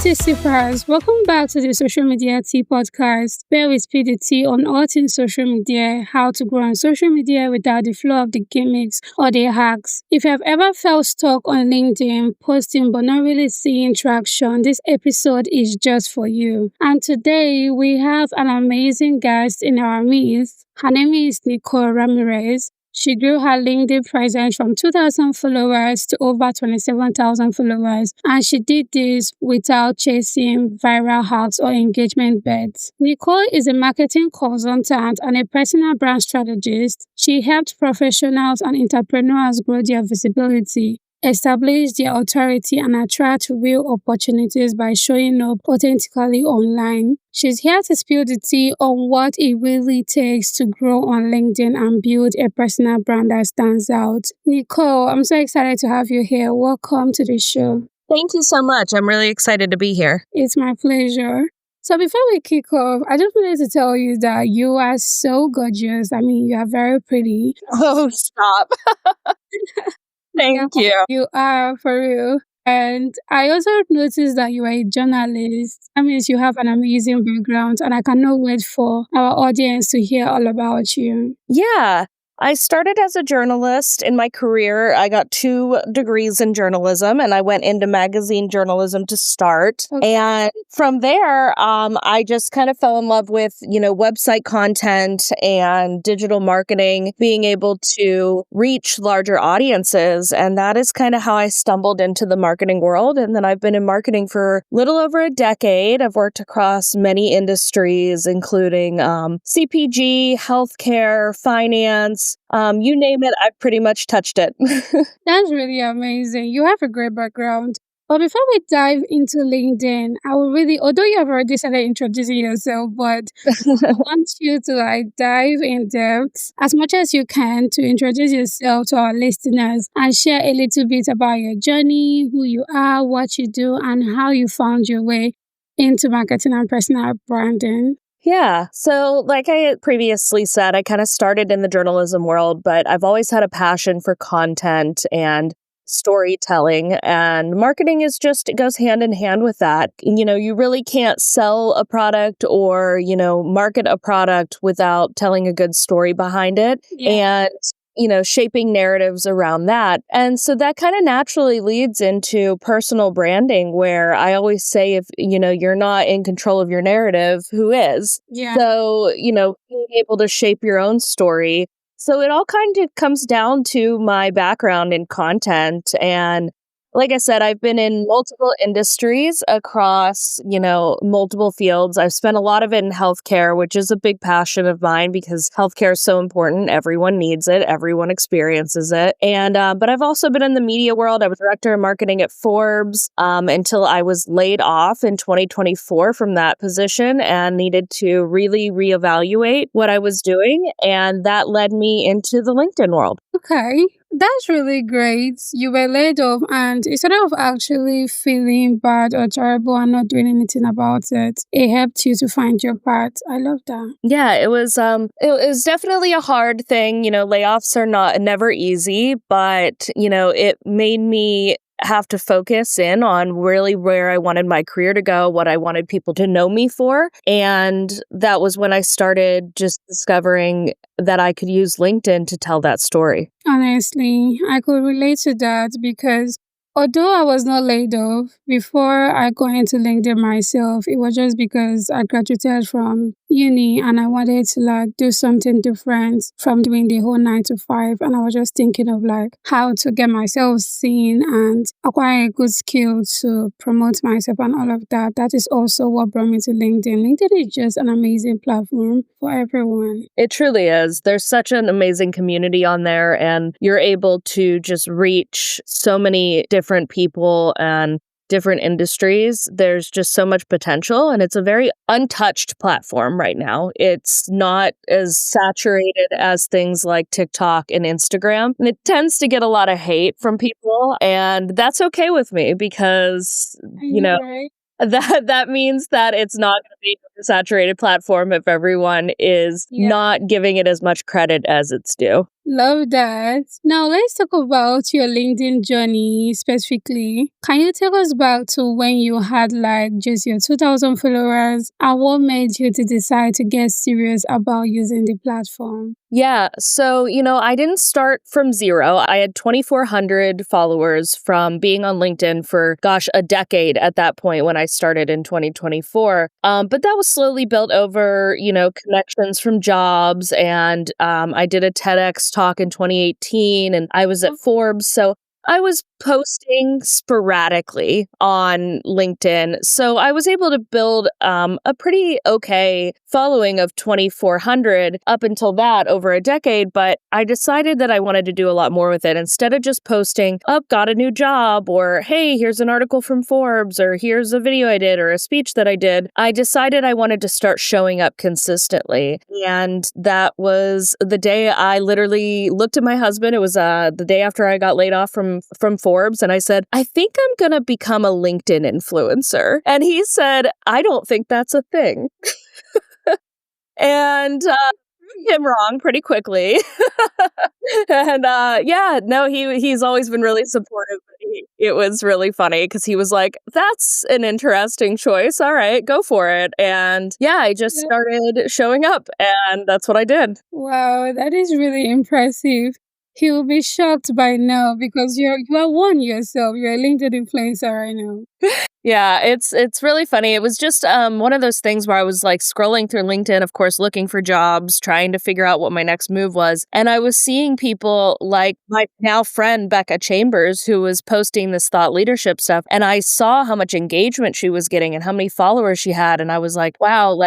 tea sippers, welcome back to the Social Media Tea Podcast, where we spill the tea on all things social media, how to grow on social media without the flow of the gimmicks or the hacks. If you have ever felt stuck on LinkedIn, posting but not really seeing traction, this episode is just for you. And today we have an amazing guest in our midst. Her name is Nicole Ramirez. She grew her LinkedIn presence from 2,000 followers to over 27,000 followers, and she did this without chasing viral hacks or engagement bets. Nicole is a marketing consultant and a personal brand strategist. She helped professionals and entrepreneurs grow their visibility, establish their authority, and attract real opportunities by showing up authentically online. She's here to spill the tea on what it really takes to grow on LinkedIn and build a personal brand that stands out. Nicole, I'm so excited to have you here. Welcome to the show. Thank you so much. I'm really excited to be here. It's my pleasure. So before we kick off, I just wanted to tell you that you are so gorgeous. I mean, you are very pretty. Oh, stop. Thank you. You are, for real. And I also noticed that you are a journalist. That means you have an amazing background, and I cannot wait for our audience to hear all about you. Yeah. I started as a journalist in my career. I got 2 degrees in journalism, and I went into magazine journalism to start. Okay. And from there, I just kind of fell in love with, website content and digital marketing, being able to reach larger audiences. And that is kind of how I stumbled into the marketing world. And then I've been in marketing for a little over a decade. I've worked across many industries, including CPG, healthcare, finance. You name it, I've pretty much touched it. That's really amazing. You have a great background. But before we dive into LinkedIn, I will really, although you have already started introducing yourself, but I want you to dive in depth as much as you can to introduce yourself to our listeners and share a little bit about your journey, who you are, what you do, and how you found your way into marketing and personal branding. Yeah. So like I previously said, I kind of started in the journalism world, but I've always had a passion for content and storytelling, and marketing it goes hand in hand with that. You really can't sell a product or, market a product without telling a good story behind it. Yeah. And shaping narratives around that. And so that kind of naturally leads into personal branding, where I always say, if, you're not in control of your narrative, who is? Yeah. So, being able to shape your own story. So it all kind of comes down to my background in content. And like I said, I've been in multiple industries across, multiple fields. I've spent a lot of it in healthcare, which is a big passion of mine because healthcare is so important. Everyone needs it. Everyone experiences it. And but I've also been in the media world. I was director of marketing at Forbes until I was laid off in 2024 from that position and needed to really reevaluate what I was doing. And that led me into the LinkedIn world. Okay. That's really great. You were laid off, and instead of actually feeling bad or terrible and not doing anything about it, it helped you to find your path. I love that. Yeah, it was definitely a hard thing. Layoffs are never easy, but it made me have to focus in on really where I wanted my career to go, what I wanted people to know me for. And that was when I started just discovering that I could use LinkedIn to tell that story. Honestly, I could relate to that because although I was not laid off, before I got into LinkedIn myself, it was just because I graduated from uni and I wanted to do something different from doing the whole 9 to 5. And I was just thinking of how to get myself seen and acquire a good skill to promote myself and all of that. That is also what brought me to LinkedIn. LinkedIn is just an amazing platform for everyone. It truly is. There's such an amazing community on there, and you're able to just reach so many different people and different industries. There's just so much potential, and it's a very untouched platform right now. It's not as saturated as things like TikTok and Instagram, and it tends to get a lot of hate from people, and that's okay with me because, Right? that means that it's not going to be saturated platform if everyone is not giving it as much credit as it's due. Love that. Now let's talk about your LinkedIn journey specifically. Can you take us back to when you had like just your 2,000 followers and what made you to decide to get serious about using the platform? Yeah. So, I didn't start from zero. I had 2,400 followers from being on LinkedIn for, a decade at that point when I started in 2024. But that was slowly built over, connections from jobs. And I did a TEDx talk in 2018 and I was at Forbes. So I was posting sporadically on LinkedIn. So I was able to build a pretty okay following of 2,400 up until that over a decade. But I decided that I wanted to do a lot more with it. Instead of just posting, got a new job, or hey, here's an article from Forbes, or here's a video I did, or a speech that I did, I decided I wanted to start showing up consistently. And that was the day I literally looked at my husband. It was the day after I got laid off from Forbes. And I said, I think I'm going to become a LinkedIn influencer. And he said, I don't think that's a thing. And proved him wrong pretty quickly. And he's always been really supportive. It was really funny because he was like, that's an interesting choice. All right, go for it. And I just started showing up and that's what I did. Wow, that is really impressive. He will be shocked by now because you are one yourself. You're a LinkedIn influencer right now. Yeah, it's really funny. It was just one of those things where I was like scrolling through LinkedIn, of course, looking for jobs, trying to figure out what my next move was. And I was seeing people like my now friend, Becca Chambers, who was posting this thought leadership stuff. And I saw how much engagement she was getting and how many followers she had. And I was like, wow,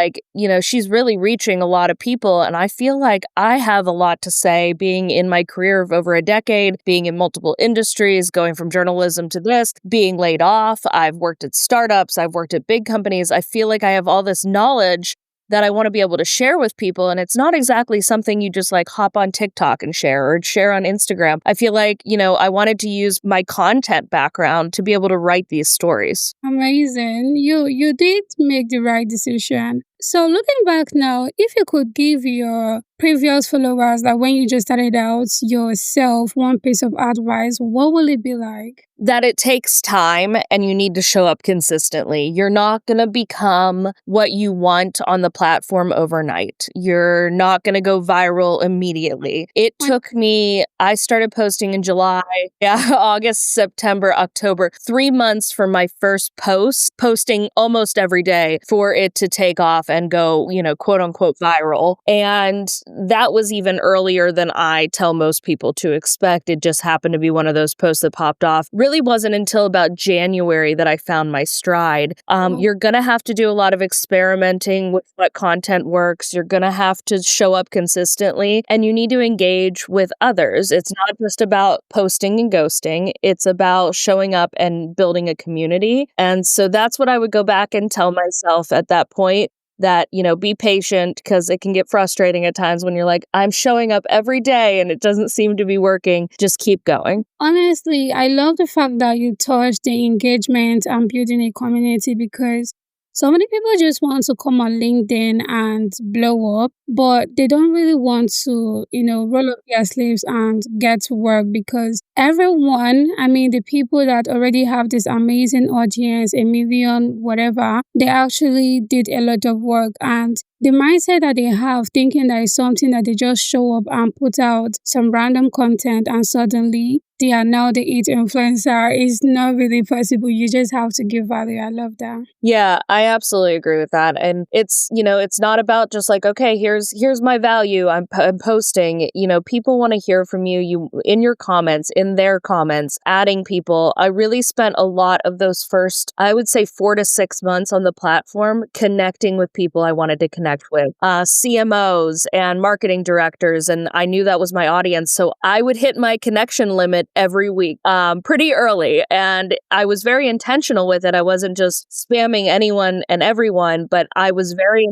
she's really reaching a lot of people. And I feel like I have a lot to say being in my career of over a decade, being in multiple industries, going from journalism to this, being laid off. I've worked at startups. I've worked at big companies. I feel like I have all this knowledge that I want to be able to share with people. And it's not exactly something you just like hop on TikTok and share or share on Instagram. I feel like, I wanted to use my content background to be able to write these stories. Amazing. You did make the right decision. So looking back now, if you could give your previous followers, like when you just started out, yourself one piece of advice, what will it be like? That it takes time and you need to show up consistently. You're not going to become what you want on the platform overnight. You're not going to go viral immediately. It took me, I started posting in July, August, September, October, 3 months for my first post, posting almost every day for it to take off and go, quote unquote viral. And that was even earlier than I tell most people to expect. It just happened to be one of those posts that popped off. Really wasn't until about January that I found my stride. You're going to have to do a lot of experimenting with what content works. You're going to have to show up consistently and you need to engage with others. It's not just about posting and ghosting. It's about showing up and building a community. And so that's what I would go back and tell myself at that point. That, be patient because it can get frustrating at times when you're like, I'm showing up every day and it doesn't seem to be working. Just keep going. Honestly, I love the fact that you touched the engagement and building a community because so many people just want to come on LinkedIn and blow up, but they don't really want to, roll up their sleeves and get to work because everyone, the people that already have this amazing audience, 1 million, whatever, they actually did a lot of work. And the mindset that they have, thinking that it's something that they just show up and put out some random content and suddenly they are now the it influencer, is not really possible. You just have to give value. I love that. Yeah, I absolutely agree with that. And it's, it's not about just like, okay, here's my value. I'm posting, people want to hear from you in your comments, in their comments, adding people. I really spent a lot of those first, I would say 4 to 6 months on the platform, connecting with people I wanted to connect with, CMOs and marketing directors. And I knew that was my audience. So I would hit my connection limit every week, pretty early. And I was very intentional with it. I wasn't just spamming anyone and everyone, but I was very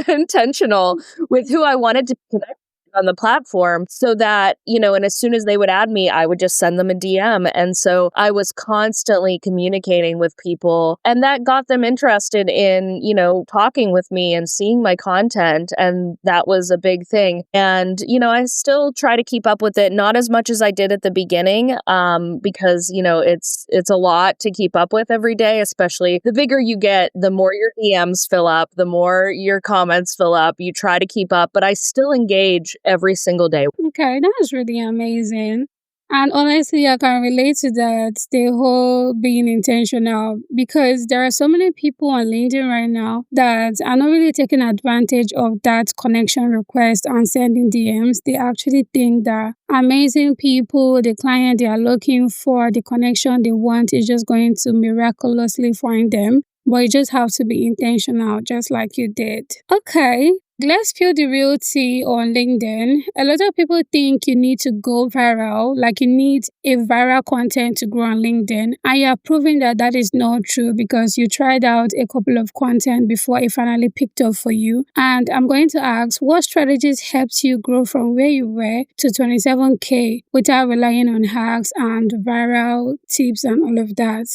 intentional with who I wanted to connect with on the platform so that, and as soon as they would add me, I would just send them a DM. And so I was constantly communicating with people, and that got them interested in, talking with me and seeing my content. And that was a big thing. And, I still try to keep up with it, not as much as I did at the beginning, because, it's a lot to keep up with every day, especially the bigger you get, the more your DMs fill up, the more your comments fill up. You try to keep up, but I still engage every single day. Okay, that was really amazing. And honestly, I can relate to that, the whole being intentional, because there are so many people on LinkedIn right now that are not really taking advantage of that connection request and sending DMs. They actually think that amazing people, the client they are looking for, the connection they want is just going to miraculously find them. But you just have to be intentional, just like you did. Okay. Let's spill the real tea on LinkedIn. A lot of people think you need to go viral, like you need a viral content to grow on LinkedIn. And you have proven that that is not true because you tried out a couple of content before it finally picked up for you. And I'm going to ask, what strategies helped you grow from where you were to 27K without relying on hacks and viral tips and all of that?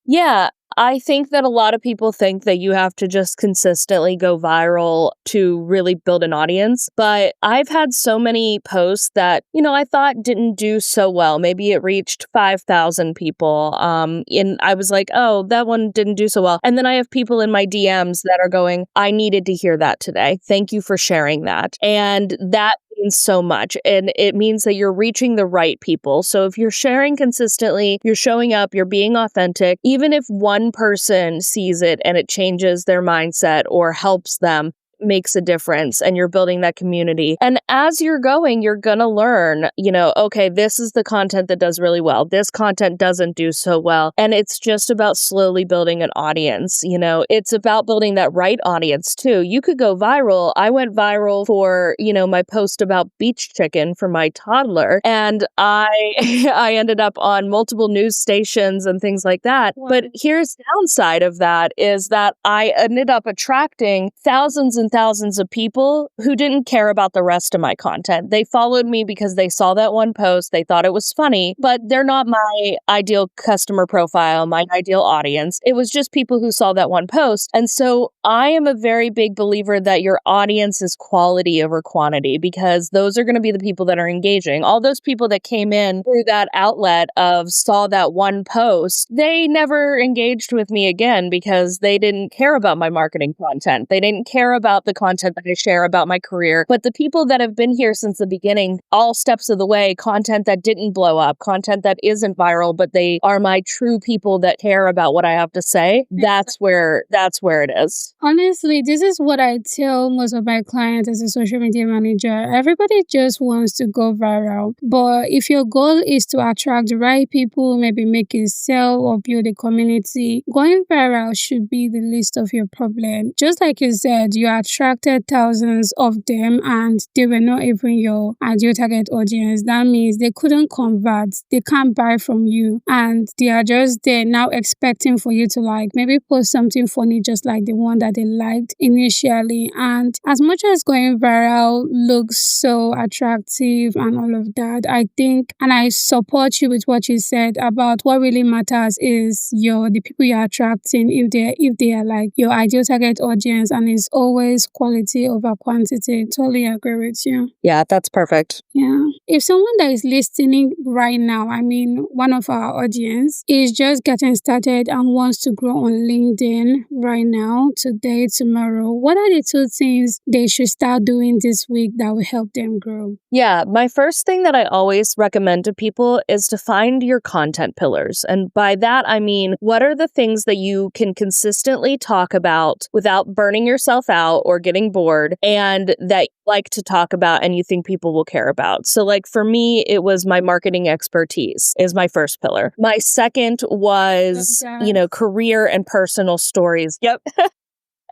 Yeah, I think that a lot of people think that you have to just consistently go viral to really build an audience. But I've had so many posts that, I thought didn't do so well. Maybe it reached 5,000 people. And I was like, oh, that one didn't do so well. And then I have people in my DMs that are going, I needed to hear that today. Thank you for sharing that. And that means so much. And it means that you're reaching the right people. So if you're sharing consistently, you're showing up, you're being authentic, even if one person sees it and it changes their mindset or helps them, makes a difference, and you're building that community. And as you're going, you're going to learn, okay, this is the content that does really well. This content doesn't do so well. And it's just about slowly building an audience. It's about building that right audience too. You could go viral. I went viral for, my post about beach chicken for my toddler. And I I ended up on multiple news stations and things like that. Wow. But here's the downside of that is that I ended up attracting thousands and thousands of people who didn't care about the rest of my content. They followed me because they saw that one post, they thought it was funny, but they're not my ideal customer profile, my ideal audience. It was just people who saw that one post. And so I am a very big believer that your audience is quality over quantity, because those are going to be the people that are engaging. All those people that came in through that outlet of saw that one post, they never engaged with me again because they didn't care about my marketing content. They didn't care about the content that I share about my career. But the people that have been here since the beginning, all steps of the way, content that didn't blow up, content that isn't viral, but they are my true people that care about what I have to say, that's where it is. Honestly, this is what I tell most of my clients as a social media manager. Everybody just wants to go viral. But if your goal is to attract the right people, maybe make a sale or build a community, going viral should be the least of your problem. Just like you said, you attracted thousands of them and they were not even your ideal target audience. That means they couldn't convert, they can't buy from you, and they are just there now expecting for you to maybe post something funny just like the one that they liked initially. And as much as going viral looks so attractive and all of that, I think, and I support you with what you said about what really matters is the people you're attracting, if they are your ideal target audience, and it's always quality over quantity. Totally agree with you. Yeah, that's perfect. Yeah. If someone that is listening right now, one of our audience, is just getting started and wants to grow on LinkedIn right now, today, tomorrow, what are the 2 things they should start doing this week that will help them grow? Yeah, my first thing that I always recommend to people is to find your content pillars. And by that, I mean, what are the things that you can consistently talk about without burning yourself out or getting bored, and that you like to talk about and you think people will care about? So for me, it was my marketing expertise is my first pillar. My second was, career and personal stories. Yep.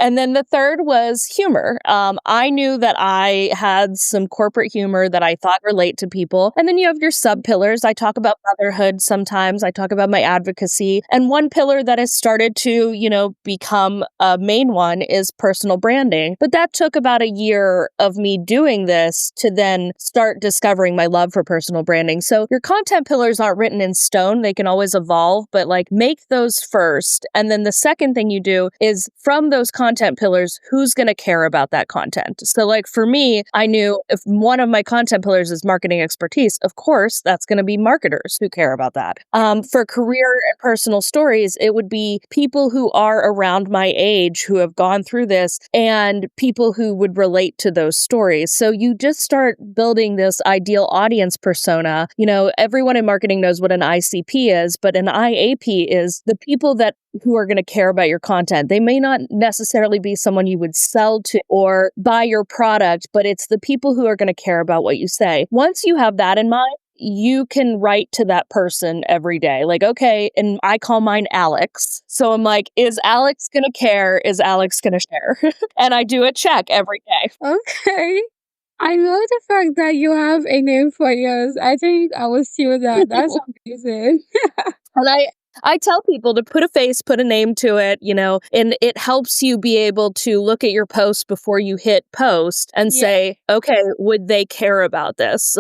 And then the third was humor. I knew that I had some corporate humor that I thought relate to people. And then you have your sub pillars. I talk about motherhood sometimes. I talk about my advocacy. And one pillar that has started to, become a main one is personal branding. But that took about a year of me doing this to then start discovering my love for personal branding. So your content pillars aren't written in stone. They can always evolve, but make those first. And then the second thing you do is from those content pillars, who's going to care about that content? So for me, I knew if one of my content pillars is marketing expertise, of course, that's going to be marketers who care about that. For career and personal stories, it would be people who are around my age who have gone through this and people who would relate to those stories. So you just start building this ideal audience persona. Everyone in marketing knows what an ICP is, but an IAP is the people who are going to care about your content. They may not necessarily be someone you would sell to or buy your product, but it's the people who are going to care about what you say. Once you have that in mind, you can write to that person every day. Okay, and I call mine Alex. So I'm is Alex going to care? Is Alex going to share? And I do a check every day. Okay. I love the fact that you have a name for yours. I think I will steal that. That's amazing. And I tell people to put a face, put a name to it, and it helps you be able to look at your post before you hit post and say, okay, would they care about this?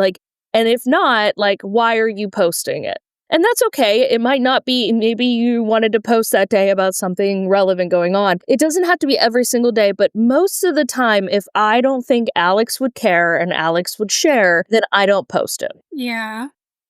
And if not, why are you posting it? And that's okay. It might not be, maybe you wanted to post that day about something relevant going on. It doesn't have to be every single day, but most of the time, if I don't think Alex would care and Alex would share, then I don't post it. Yeah.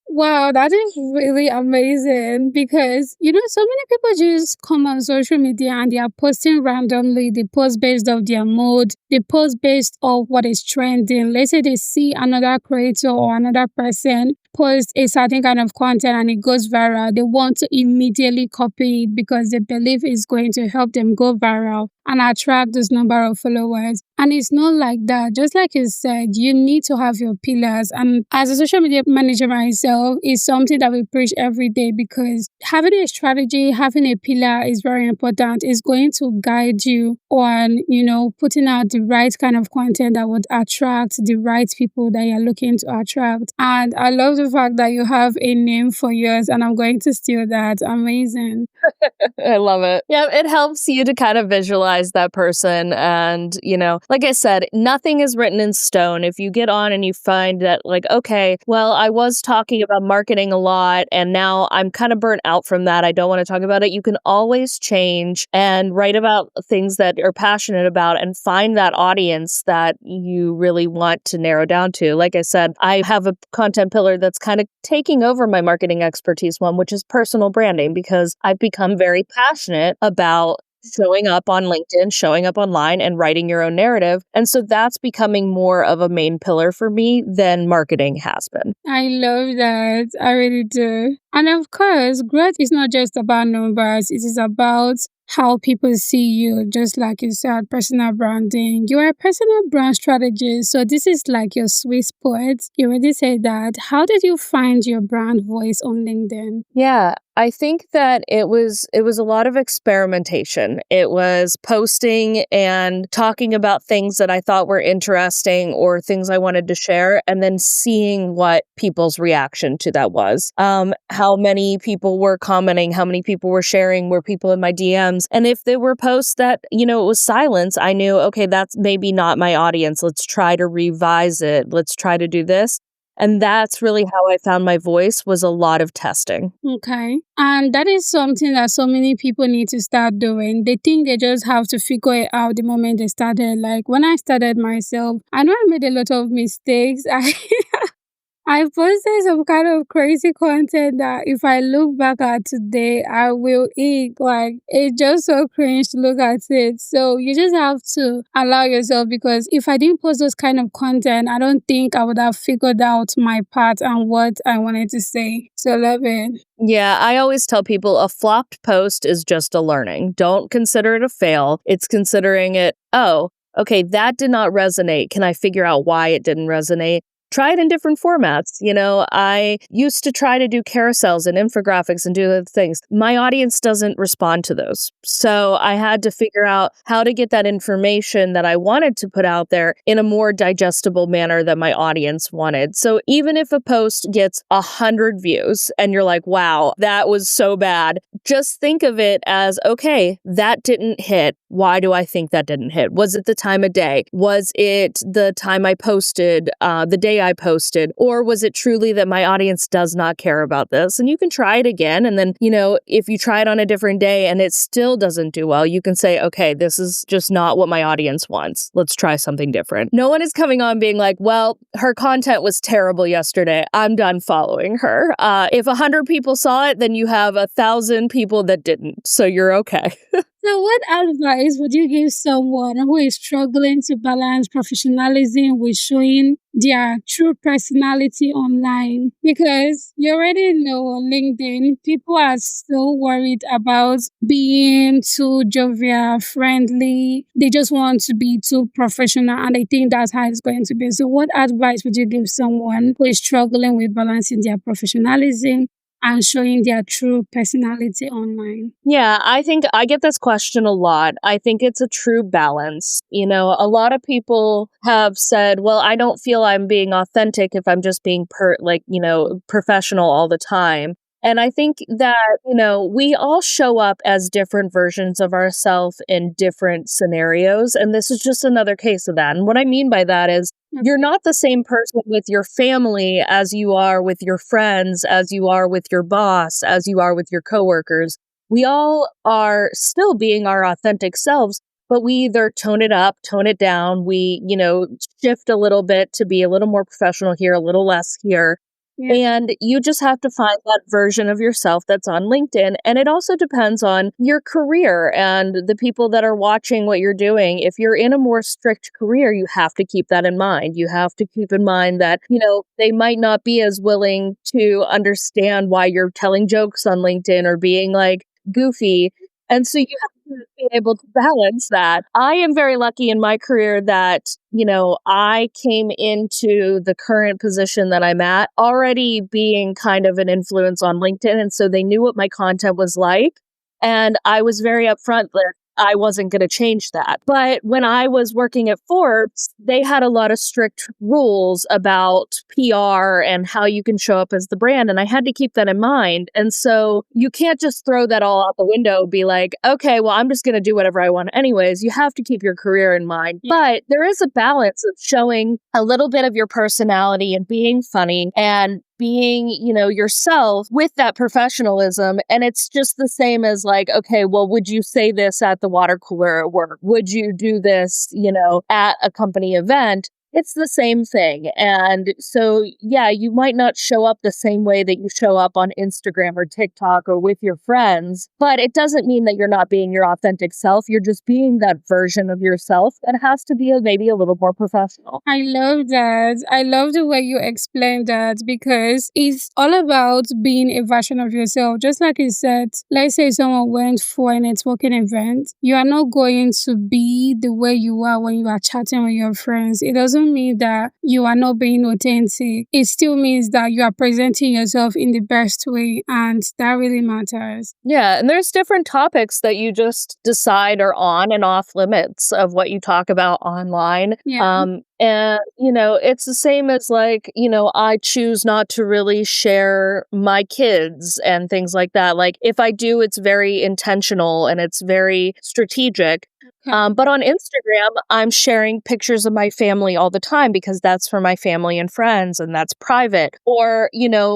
Wow, that is really amazing because, so many people just come on social media and they are posting randomly. They post based off their mood. They post based off what is trending. Let's say they see another creator or another person post a certain kind of content and it goes viral. They want to immediately copy it because they believe it's going to help them go viral and attract this number of followers. And it's not like that. Just like you said, you need to have your pillars. And as a social media manager myself, it's something that we preach every day because having a strategy, having a pillar is very important. It's going to guide you on, putting out the right kind of content that would attract the right people that you're looking to attract. And I love the fact that you have a name for yours and I'm going to steal that. Amazing. I love it. Yeah, it helps you to kind of visualize that person. And, like I said, nothing is written in stone. If you get on and you find that okay, well, I was talking about marketing a lot and now I'm kind of burnt out from that. I don't want to talk about it. You can always change and write about things that you're passionate about and find that audience that you really want to narrow down to. Like I said, I have a content pillar that's kind of taking over my marketing expertise one, which is personal branding, because I've become very passionate about showing up on LinkedIn, showing up online, and writing your own narrative. And so that's becoming more of a main pillar for me than marketing has been. I love that. I really do. And of course, growth is not just about numbers. It is about how people see you, just like you said, personal branding. You are a personal brand strategist, so this is your sweet spot. You already said that. How did you find your brand voice on LinkedIn? Yeah, I think that it was a lot of experimentation. It was posting and talking about things that I thought were interesting or things I wanted to share, and then seeing what people's reaction to that was. How many people were commenting, how many people were sharing, were people in my DMs. And if there were posts that, it was silence, I knew, okay, that's maybe not my audience. Let's try to revise it. Let's try to do this. And that's really how I found my voice, was a lot of testing. Okay. And that is something that so many people need to start doing. They think they just have to figure it out the moment they started. When I started myself, I know I made a lot of mistakes. I posted some kind of crazy content that if I look back at today, I will eat. It's just so cringe to look at it. So you just have to allow yourself, because if I didn't post those kind of content, I don't think I would have figured out my part and what I wanted to say. So love it. Yeah, I always tell people a flopped post is just a learning. Don't consider it a fail. It's considering it, oh, okay, that did not resonate. Can I figure out why it didn't resonate? try it in different formats. I used to try to do carousels and infographics and do other things. My audience doesn't respond to those. So I had to figure out how to get that information that I wanted to put out there in a more digestible manner that my audience wanted. So even if a post gets 100 views and you're like, wow, that was so bad, just think of it as, okay, that didn't hit. Why do I think that didn't hit? Was it the time of day? Was it the time I posted, the day I posted? Or was it truly that my audience does not care about this? And you can try it again. And then, if you try it on a different day and it still doesn't do well, you can say, okay, this is just not what my audience wants. Let's try something different. No one is coming on being like, well, her content was terrible yesterday. I'm done following her. If 100 people saw it, then you have 1,000 people that didn't. So you're okay. So what advice would you give someone who is struggling to balance professionalism with showing their true personality online? Because you already know on LinkedIn, people are so worried about being too jovial, friendly. They just want to be too professional, and I think that's how it's going to be. So what advice would you give someone who is struggling with balancing their professionalism and showing their true personality online? Yeah, I think I get this question a lot. I think it's a true balance. A lot of people have said, well, I don't feel I'm being authentic if I'm just being professional all the time. And I think that, we all show up as different versions of ourselves in different scenarios. And this is just another case of that. And what I mean by that is you're not the same person with your family as you are with your friends, as you are with your boss, as you are with your coworkers. We all are still being our authentic selves, but we either tone it up, tone it down. We, shift a little bit to be a little more professional here, a little less here. Yeah. And you just have to find that version of yourself that's on LinkedIn. And it also depends on your career and the people that are watching what you're doing. If you're in a more strict career, you have to keep that in mind. You have to keep in mind that, they might not be as willing to understand why you're telling jokes on LinkedIn or being like goofy. And so you have to be able to balance that. I am very lucky in my career that, I came into the current position that I'm at already being kind of an influence on LinkedIn. And so they knew what my content was like. And I was very upfront that I wasn't going to change that. But when I was working at Forbes, they had a lot of strict rules about PR and how you can show up as the brand. And I had to keep that in mind. And so you can't just throw that all out the window, be like, okay, well, I'm just going to do whatever I want anyways. You have to keep your career in mind. Yeah. But there is a balance of showing a little bit of your personality and being funny and being, yourself with that professionalism. And it's just the same as like, okay, well, would you say this at the water cooler at work? Would you do this, at a company event? It's the same thing. And so, yeah, you might not show up the same way that you show up on Instagram or TikTok or with your friends, but it doesn't mean that you're not being your authentic self. You're just being that version of yourself that has to be maybe a little more professional. I love that. I love the way you explained that because it's all about being a version of yourself. Just like you said, let's say someone went for a networking event. You are not going to be the way you are when you are chatting with your friends. It doesn't mean that you are not being authentic. It still means that you are presenting yourself in the best way, and that really matters. Yeah, and there's different topics that you just decide are on and off limits of what you talk about online. Yeah. And, it's the same as like, I choose not to really share my kids and things like that. Like if I do, it's very intentional and it's very strategic. Okay. But on Instagram, I'm sharing pictures of my family all the time because that's for my family and friends and that's private. Or,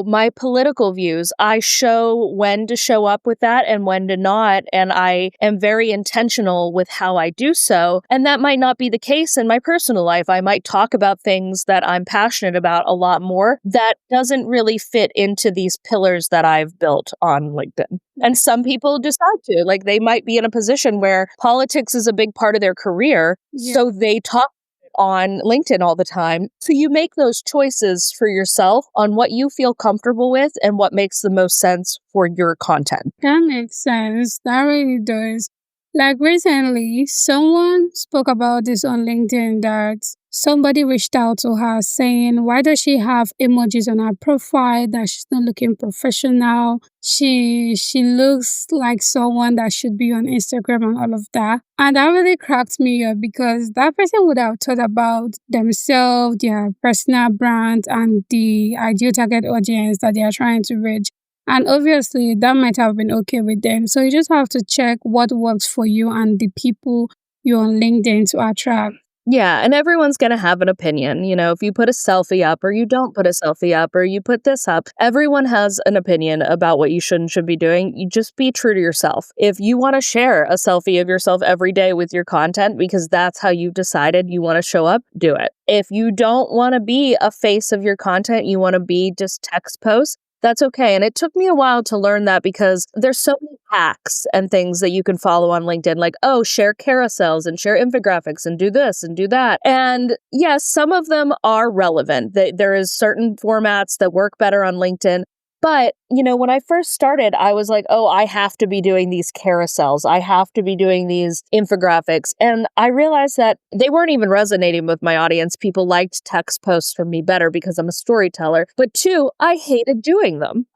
my political views, I show when to show up with that and when to not. And I am very intentional with how I do so. And that might not be the case in my personal life. I might talk about things that I'm passionate about a lot more that doesn't really fit into these pillars that I've built on LinkedIn. And some people decide to, like they might be in a position where politics is a big part of their career. Yeah. So they talk on LinkedIn all the time. So you make those choices for yourself on what you feel comfortable with and what makes the most sense for your content. That makes sense. That really does. Like recently, someone spoke about this on LinkedIn that somebody reached out to her saying, why does she have emojis on her profile, that she's not looking professional? She looks like someone that should be on Instagram and all of that. And that really cracked me up because that person would have thought about themselves, their personal brand, and the ideal target audience that they are trying to reach. And obviously, that might have been okay with them. So you just have to check what works for you and the people you're on LinkedIn to attract. Yeah, and everyone's going to have an opinion. You know, if you put a selfie up or you don't put a selfie up or you put this up, everyone has an opinion about what you should and should be doing. You just be true to yourself. If you want to share a selfie of yourself every day with your content because that's how you decided you want to show up, do it. If you don't want to be a face of your content, you want to be just text posts, that's okay. And it took me a while to learn that because there's so many hacks and things that you can follow on LinkedIn, like, oh, share carousels and share infographics and do this and do that. And yes, some of them are relevant. There is certain formats that work better on LinkedIn. But, you know, when I first started, I was like, oh, I have to be doing these carousels. I have to be doing these infographics. And I realized that they weren't even resonating with my audience. People liked text posts from me better because I'm a storyteller. But two, I hated doing them.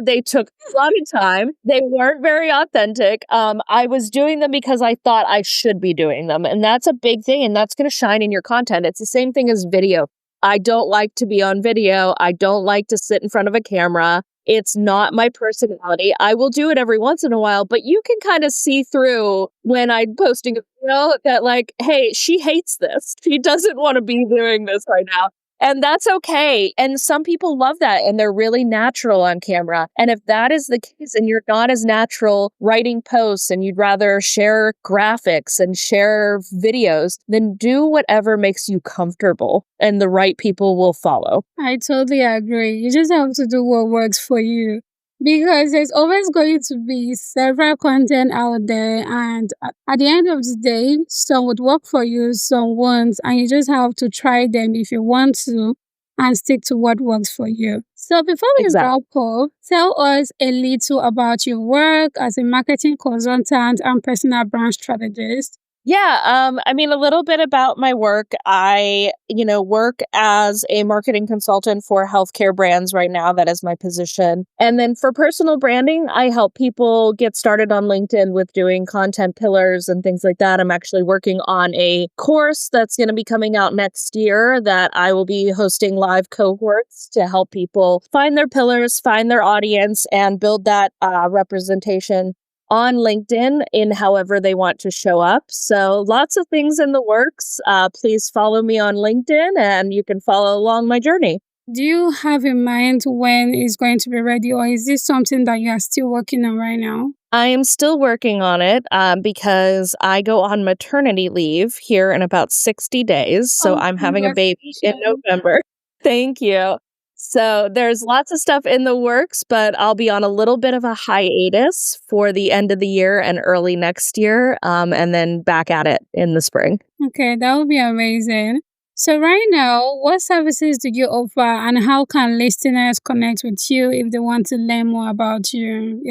They took a lot of time. They weren't very authentic. I was doing them because I thought I should be doing them. And that's a big thing. And that's going to shine in your content. It's the same thing as video. I don't like to be on video. I don't like to sit in front of a camera. It's not my personality. I will do it every once in a while, but you can kind of see through when I'm posting a video that like, hey, she hates this. She doesn't want to be doing this right now. And that's okay. And some people love that and they're really natural on camera. And if that is the case and you're not as natural writing posts and you'd rather share graphics and share videos, then do whatever makes you comfortable and the right people will follow. I totally agree. You just have to do what works for you. Because there's always going to be several content out there, and at the end of the day, some would work for you, some won't, and you just have to try them if you want to and stick to what works for you. So before we wrap up, tell us a little about your work as a marketing consultant and personal brand strategist. Yeah, I mean, a little bit about my work. I, work as a marketing consultant for healthcare brands right now. That is my position. And then for personal branding, I help people get started on LinkedIn with doing content pillars and things like that. I'm actually working on a course that's going to be coming out next year that I will be hosting live cohorts to help people find their pillars, find their audience, and build that representation on LinkedIn in however they want to show up. So lots of things in the works. Please follow me on LinkedIn and you can follow along my journey. Do you have in mind when it's going to be ready, or is this something that you are still working on right now? I am still working on it because I go on maternity leave here in about 60 days. So I'm having a baby in November. Thank you. So there's lots of stuff in the works, but I'll be on a little bit of a hiatus for the end of the year and early next year, and then back at it in the spring. Okay, that would be amazing. So right now, what services do you offer and how can listeners connect with you if they want to learn more about you?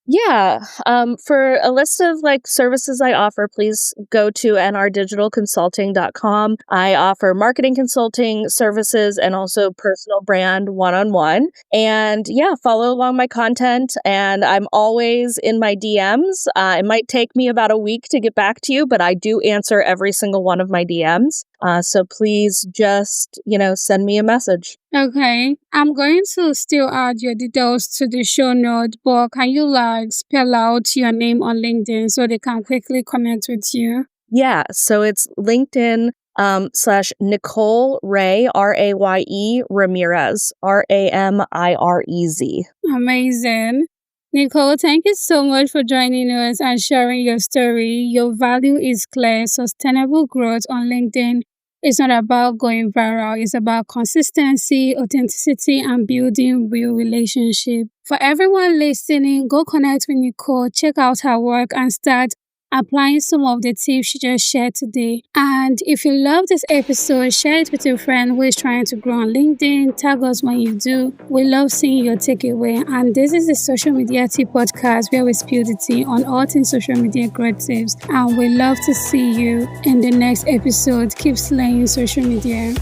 Yeah. For a list of services I offer, please go to nrdigitalconsulting.com. I offer marketing consulting services and also personal brand one-on-one. And yeah, follow along my content. And I'm always in my DMs. It might take me about a week to get back to you, but I do answer every single one of my DMs. So please just, send me a message. Okay. I'm going to still add your details to the show note, but can you spell out your name on LinkedIn so they can quickly connect with you? Yeah. So it's LinkedIn / Nicole Raye, RAYE Ramirez, RAMIREZ. Amazing. Nicole, thank you so much for joining us and sharing your story. Your value is clear. Sustainable growth on LinkedIn is not about going viral. It's about consistency, authenticity, and building real relationships. For everyone listening, go connect with Nicole, check out her work, and start applying some of the tips she just shared today. And if you love this episode, share it with your friend who is trying to grow on LinkedIn. Tag us when you do. We love seeing your takeaway. And this is the Social Media Tea podcast where we spill the tea on all things social media growth tips. And we love to see you in the next episode. Keep slaying social media.